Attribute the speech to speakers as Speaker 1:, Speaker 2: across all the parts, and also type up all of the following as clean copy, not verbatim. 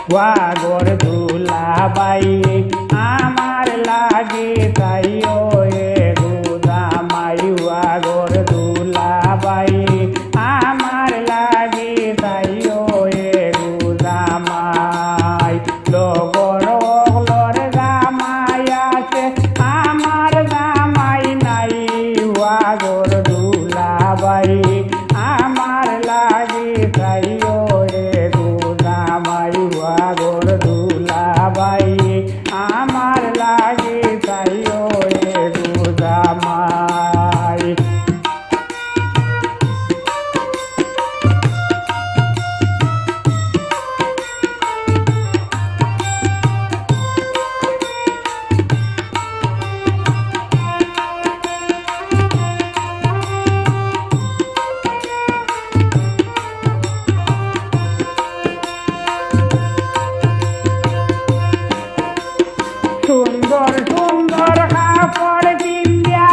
Speaker 1: ওয়াগর দুলাবাই আমার লাগে তাইও এ গুদামাই ওয়াগর দুলাবাই আমার লাগে তাইও এ গুদামাই লগর ওগলর জামাই আছে আমার জামাই নাই ওয়াগর দুলাবাই আমার লাগে তাইও এ গুদামাই ওয়াগর দুলাবাই আমার লাগে তাইও এ গুদামাই সুন্দর সুন্দর কাপড় কিনিয়া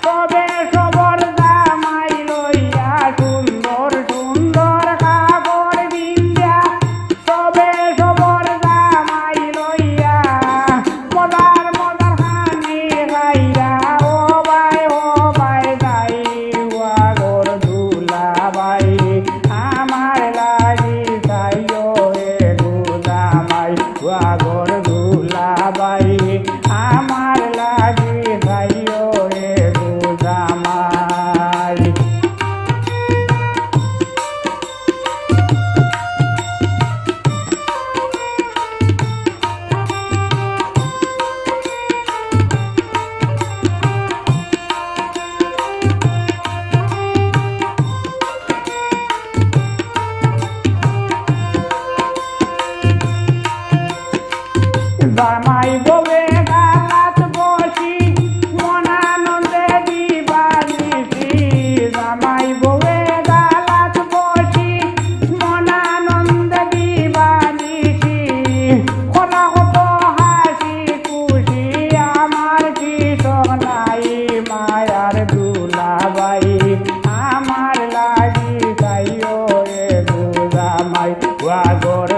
Speaker 1: সবে সবর জামাই লইয়া সুন্দর সুন্দর কাপড় কিনিয়া সবে সবর জামাই লইয়া মজার মজার হানি খাইয়া ও ভাই যাই ওয়াগর দুলাবাই আমার লাগি যাইও এ গুদামাই ওয়াগর দুলাবাই আমার লাগে যাইও এ গুদামাই জামাই বউয়ে গালাত বসি মনানন্দে দিবানিসি জামাই বউয়ে গালাত বসি মনানন্দে দিবানিসি কলা কত হাসি খুশি আমার কি নাই মায়ার দুলাবাই আমার লাগি যাইও এ গুদামাই ওয়াগর